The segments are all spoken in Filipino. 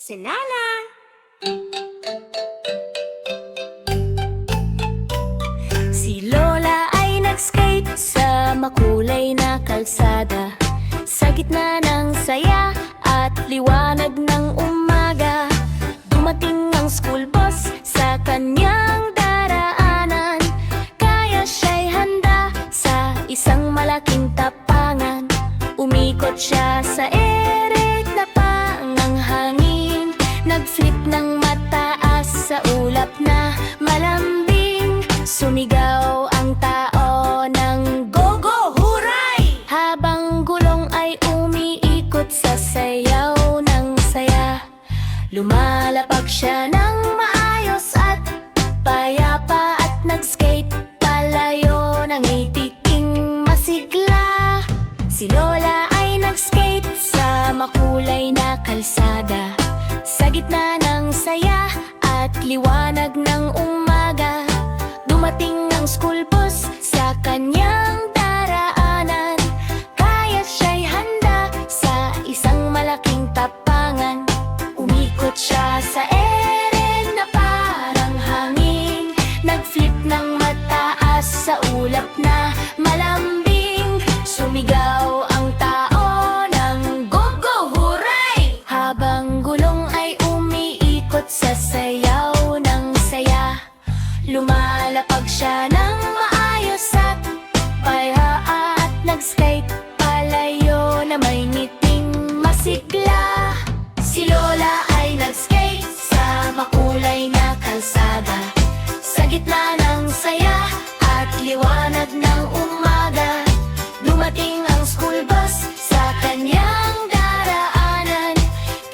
Si Nana. Si Lola ay nag-skate sa makulay na kalsada, sa gitna ng saya at liwanag ng umaga. Dumating ang school bus sa kanyang daraanan, kaya siya'y handa sa isang malaking tapangan. Umikot siya sa ere na pangang hangin, nag-flip ng mataas sa ulap na malambing. Sumigaw ang tao ng go go huray, habang gulong ay umiikot sa sayaw ng saya. Lumalapag siya ng maayos at payapa, at nag-skate palayo ng itiking masigla. Si Lola ay nag-skate sa makulay na kalsada, sa gitna ng saya at liwanag ng umaga. Dumating ang school bus sa kanyang daraanan, kaya siya'y handa sa isang malaking tapangan. Umikot siya sa ere na parang hangin, nag-flip ng mataas sa ulap na malambing. Sumigaw ang tao ng go go huray, habang gulong ay umiikot sa sayaw ng saya. Lumalapag siya ng maayos at payapa, at nag-skate palayo na may ngiting masigla. Si Lola ay nag-skate sa makulay na kalsada, sa gitna ng saya at liwanag ng umaga. Dumating ang school bus sa kanyang daraanan,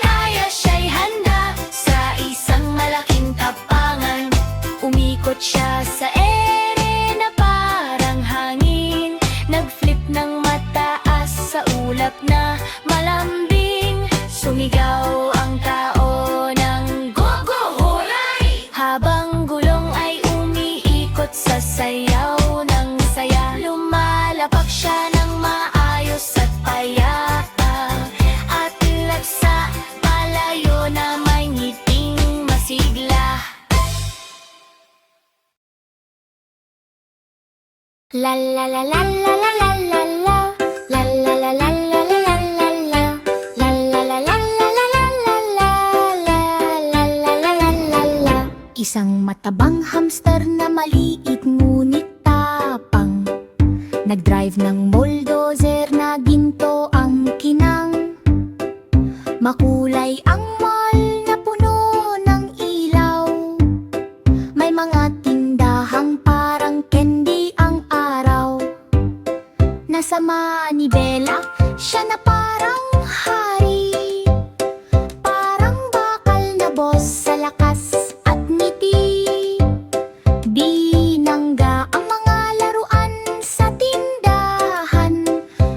kaya siya'y handa sa isang malaking tapangan. Umikot siya sa ere na parang hangin, nag-flip ng mataas sa ulap na malambing. Sumigaw ang tao ng go go huray, habang gulong ay umiikot sa sayaw ng saya. Lumalapag siya ng maayos at payapa, at lagsa palayo na may ngiting masigla. La la la la la la la la la, la la la la la la la la la, la la la la la la la la la, la la la la la la. Isang matabang hamster na maliit ngunit tapang, nag-drive ng bulldozer na ginto ang kinang. Makulay ang mall na puno ng ilaw, may mga tindahang parang candy ang araw. Nasa manibela siya na parang hari, parang bakal na boss sa lakas at ngiti. Binangga ang mga laruan sa tindahan,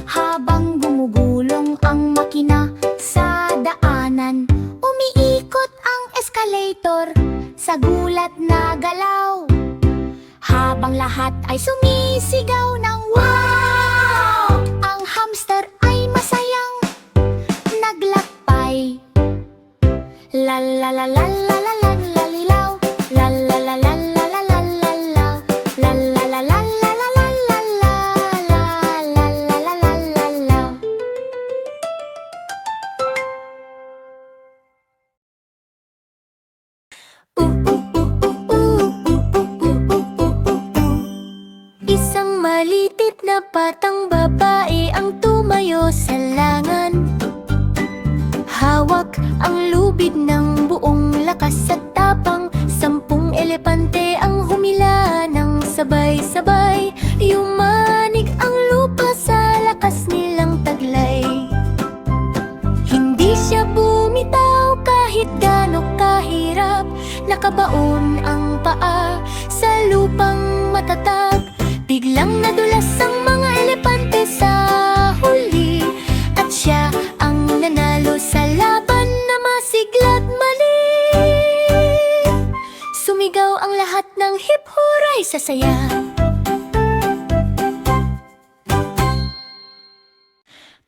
habang gumugulong ang makina sa daanan. Umiikot ang escalator sa gulat na galaw, habang lahat ay sumisigaw ng wow! Ang hamster ay masayang naglakbay. La la la la la la la la lilaw, la la la la la la la la la, la la la la la la la la la, la la la la la la la. Isang malitit na batang babae ang tumayo sa langan. Hawak ang lubid ng buong lakas at tapang. 10 elepante ang humila ng sabay-sabay. Yumanig ang lupa sa lakas nilang taglay. Hindi siya bumitaw kahit gaano kahirap. Nakabaon ang paa sa lupang matatag. Biglang nadulas ang mga elepante sa huli, at siya ang nanalo sa laban na masigla't mali. Sumigaw ang lahat ng hip hooray sa saya.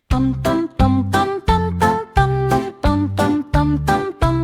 Pam pam pam pam pam pam pam pam pam pam pam pam.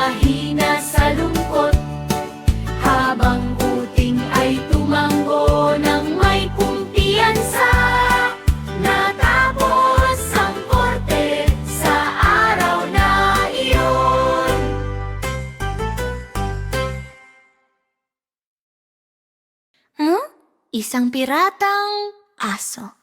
Isang piratang aso.